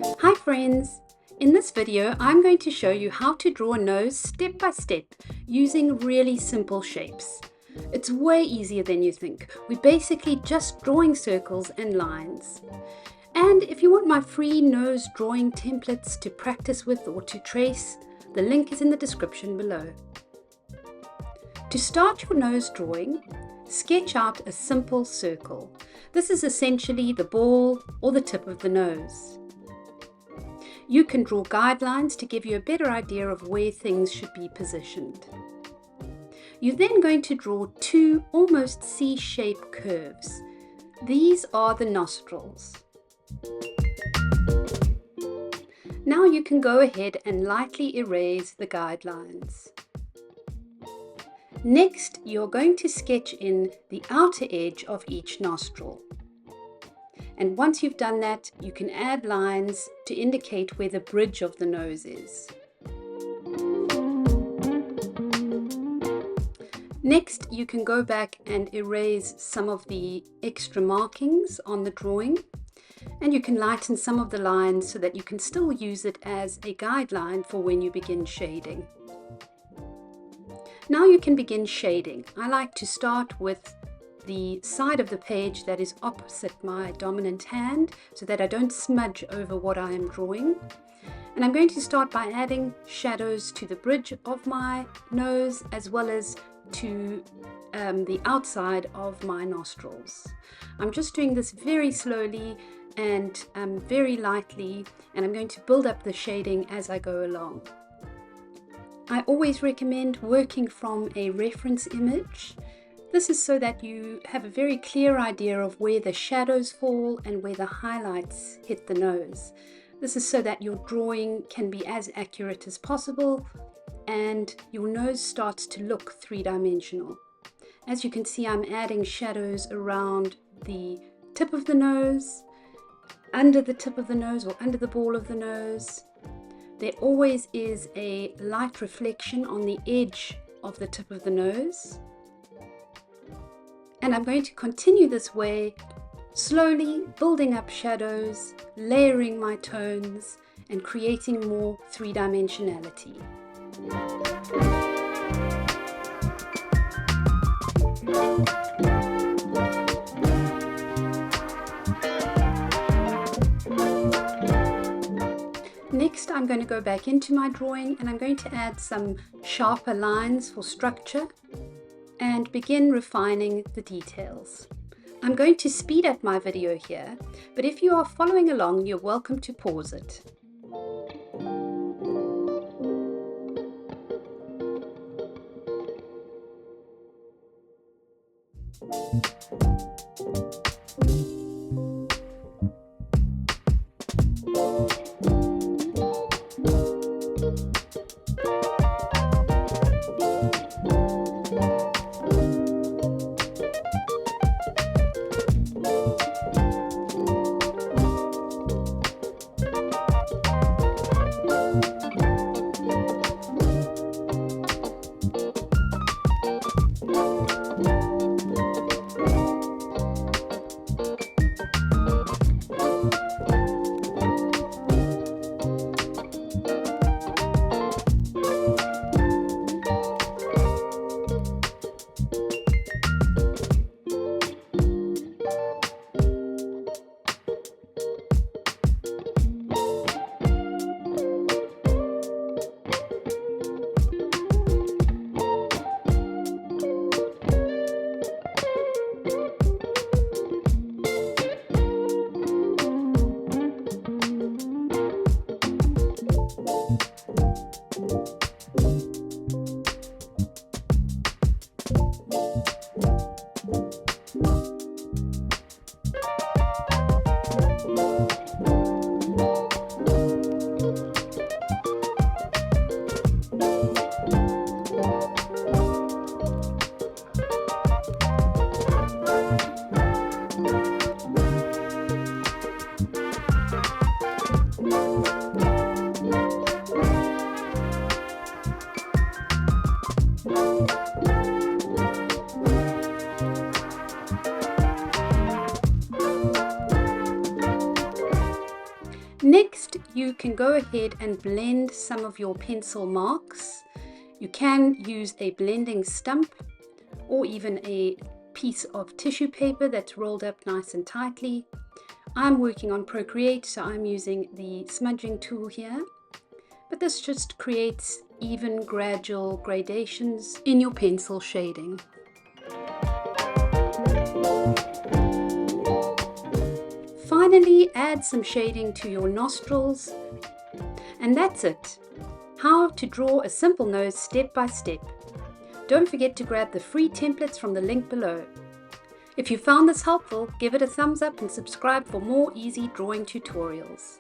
Hi friends! In this video I'm going to show you how to draw a nose step by step using really simple shapes. It's way easier than you think. We're basically just drawing circles and lines. And if you want my free nose drawing templates to practice with or to trace, the link is in the description below. To start your nose drawing, sketch out a simple circle. This is essentially the ball or the tip of the nose. You can draw guidelines to give you a better idea of where things should be positioned. You're then going to draw two almost C-shaped curves. These are the nostrils. Now you can go ahead and lightly erase the guidelines. Next, you're going to sketch in the outer edge of each nostril. And once you've done that, you can add lines to indicate where the bridge of the nose is. Next, you can go back and erase some of the extra markings on the drawing. And you can lighten some of the lines so that you can still use it as a guideline for when you begin shading. Now you can begin shading. I like to start with the side of the page that is opposite my dominant hand so that I don't smudge over what I am drawing. And I'm going to start by adding shadows to the bridge of my nose as well as to the outside of my nostrils. I'm just doing this very slowly and very lightly, and I'm going to build up the shading as I go along. I always recommend working from a reference image. This is so that you have a very clear idea of where the shadows fall and where the highlights hit the nose. This is so that your drawing can be as accurate as possible and your nose starts to look three-dimensional. As you can see, I'm adding shadows around the tip of the nose, under the tip of the nose or under the ball of the nose. There always is a light reflection on the edge of the tip of the nose. And I'm going to continue this way, slowly building up shadows, layering my tones, and creating more three-dimensionality. Next, I'm going to go back into my drawing and I'm going to add some sharper lines for structure and begin refining the details. I'm going to speed up my video here, but if you are following along, you're welcome to pause it. Next, you can go ahead and blend some of your pencil marks. You can use a blending stump or even a piece of tissue paper that's rolled up nice and tightly. I'm working on Procreate, so I'm using the smudging tool here. But this just creates even gradual gradations in your pencil shading. Finally, add some shading to your nostrils. And that's it. How to draw a simple nose step by step. Don't forget to grab the free templates from the link below. If you found this helpful, give it a thumbs up and subscribe for more easy drawing tutorials.